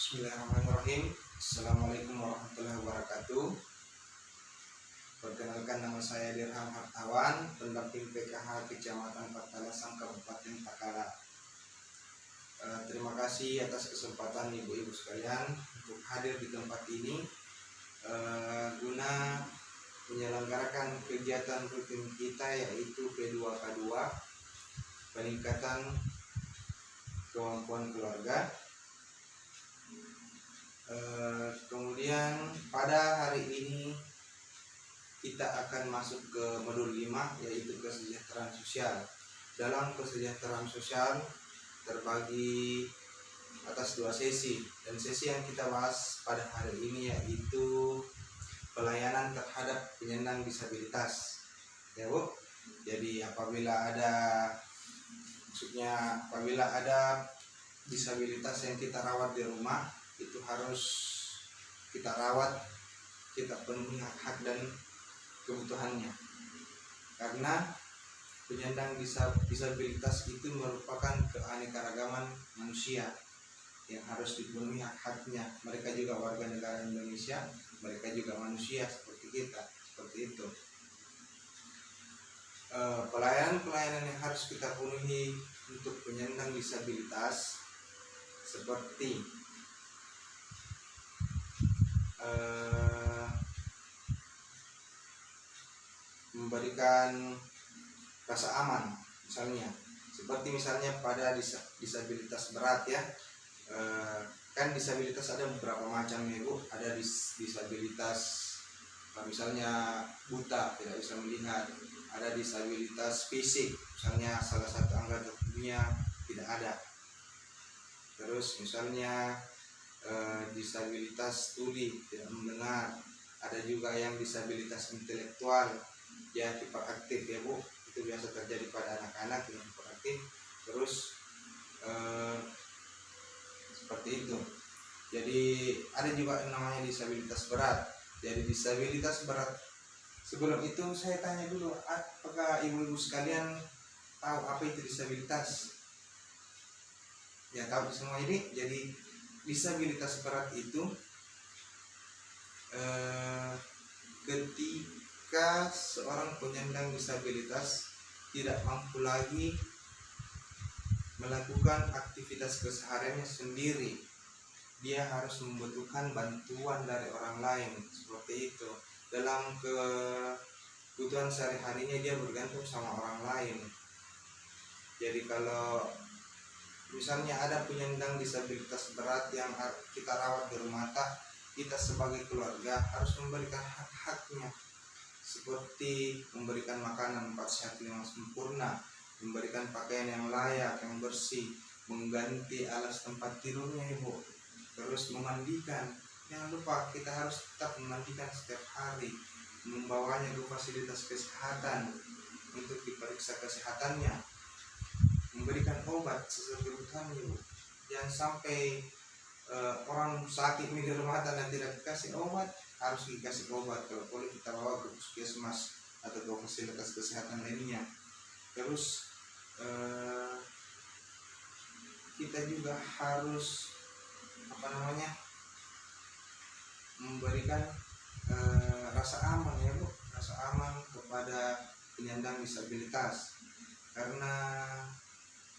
Bismillahirrahmanirrahim. Assalamualaikum warahmatullahi wabarakatuh. Perkenalkan, nama saya Dirham Hartawan, pendamping PKH Kecamatan Patalasang, Kabupaten Takala. Terima kasih atas kesempatan ibu-ibu sekalian untuk hadir di tempat ini guna menyelenggarakan kegiatan rutin kita, yaitu P2K2, peningkatan kemampuan keluarga. Kemudian pada hari ini kita akan masuk ke modul 5, yaitu kesejahteraan sosial. Dalam kesejahteraan sosial terbagi atas 2 sesi, dan sesi yang kita bahas pada hari ini yaitu pelayanan terhadap penyandang disabilitas, ya Bu. Jadi apabila ada disabilitas yang kita rawat di rumah, itu harus kita rawat, kita penuhi hak dan kebutuhannya, karena penyandang disabilitas itu merupakan keanekaragaman manusia yang harus dipenuhi hak-haknya. Mereka juga warga negara Indonesia, mereka juga manusia seperti kita, seperti itu. Pelayanan yang harus kita penuhi untuk penyandang disabilitas seperti memberikan rasa aman, misalnya pada disabilitas berat, ya. Kan disabilitas ada beberapa macam, ya Bu. Ada disabilitas misalnya buta, tidak bisa melihat. Ada disabilitas fisik, misalnya salah satu anggota tubuhnya tidak ada. Terus misalnya disabilitas tuli, tidak mendengar. Ada juga yang disabilitas intelektual, ya, hiperaktif, ya Bu. Itu biasa terjadi pada anak-anak yang hiperaktif. Terus seperti itu. Jadi ada juga yang namanya disabilitas berat. Jadi disabilitas berat, sebelum itu saya tanya dulu, apakah ibu-ibu sekalian tahu apa itu disabilitas? Ya, tahu semua ini. Jadi disabilitas berat itu ketika seorang penyandang disabilitas tidak mampu lagi melakukan aktivitas kesehariannya sendiri, dia harus membutuhkan bantuan dari orang lain, seperti itu. Dalam kebutuhan sehari-harinya dia bergantung sama orang lain. Jadi kalau misalnya ada penyandang disabilitas berat yang kita rawat di rumah, kita sebagai keluarga harus memberikan hak-haknya, seperti memberikan makanan 4 sehat 5 sempurna, memberikan pakaian yang layak, yang bersih, mengganti alas tempat tidurnya, Ibu, terus memandikan. Jangan lupa kita harus tetap memandikan setiap hari, membawanya ke fasilitas kesehatan untuk diperiksa kesehatannya, memberikan obat sesuai kebutuhannya, Bu. Jangan sampai orang sakit di rumah dan tidak dikasih obat, harus dikasih obat. Kalau boleh kita bawa ke puskesmas atau ke fasilitas kesehatan lainnya. Terus kita juga harus memberikan rasa aman, ya Bu, rasa aman kepada penyandang disabilitas, karena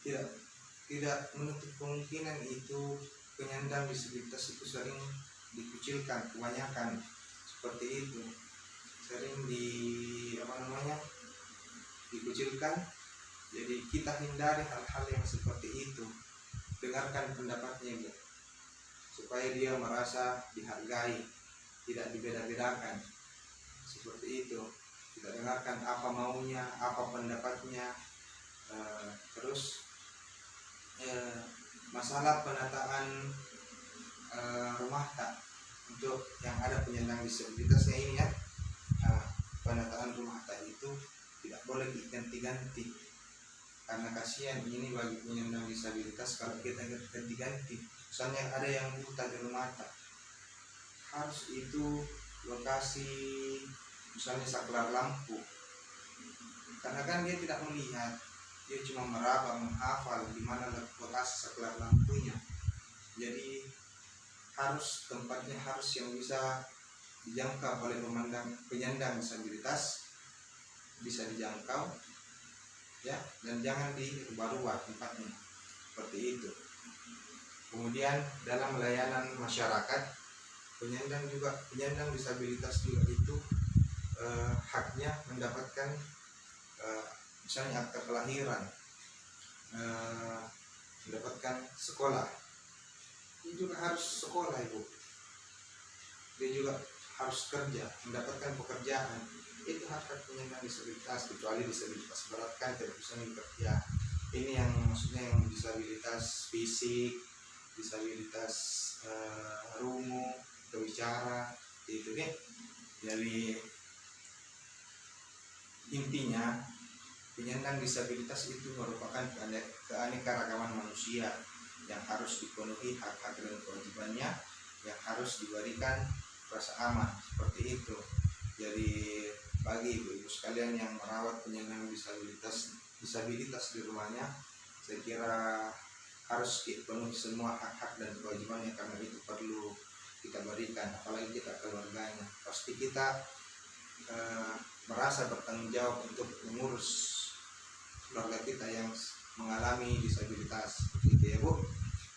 tidak menutup kemungkinan itu penyandang disabilitas itu sering dikucilkan, kebanyakan seperti itu, sering dikucilkan. Jadi kita hindari hal-hal yang seperti itu. Dengarkan pendapatnya, Bu, supaya dia merasa dihargai, tidak dibeda-bedakan, seperti itu. Kita dengarkan apa maunya, apa pendapatnya. Terus masalah penataan rumah untuk yang ada penyandang disabilitasnya ini, ya. Penataan rumah itu tidak boleh diganti-ganti, karena kasihan ini bagi penyandang disabilitas kalau kita ganti-ganti. Misalnya ada yang buta di rumah, harus itu lokasi misalnya saklar lampu, karena kan dia tidak melihat, dia cuma meraba, menghafal di mana lokasi saklar lampunya. Jadi harus tempatnya harus yang bisa dijangkau oleh penyandang disabilitas, bisa dijangkau ya, dan jangan dirubah-rubah tempatnya seperti itu. Kemudian dalam layanan masyarakat, penyandang disabilitas juga itu haknya mendapatkan misalnya akta kelahiran, mendapatkan sekolah. Dia juga harus sekolah, Ibu. Dia juga harus kerja, mendapatkan pekerjaan. Itu hak penyandang disabilitas, kecuali disabilitas berat kan tidak bisa bekerja. Ini yang maksudnya yang disabilitas fisik, disabilitas rungu, berbicara, itu nih. Jadi intinya penyandang disabilitas itu merupakan keanekaragaman manusia yang harus dipenuhi hak-hak dan kewajibannya, yang harus diberikan rasa aman, seperti itu. Jadi bagi ibu-ibu sekalian yang merawat penyandang disabilitas di rumahnya, saya kira harus dipenuhi semua hak-hak dan kewajibannya, karena itu perlu kita berikan, apalagi kita keluarganya. Pasti kita merasa bertanggung jawab untuk mengurus keluarga kita yang mengalami disabilitas, begitu ya Bu.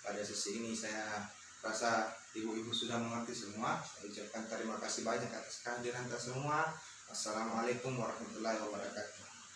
Pada sesi ini saya rasa ibu-ibu sudah mengerti semua. Saya ucapkan terima kasih banyak atas kehadiran kita semua. Assalamualaikum warahmatullahi wabarakatuh.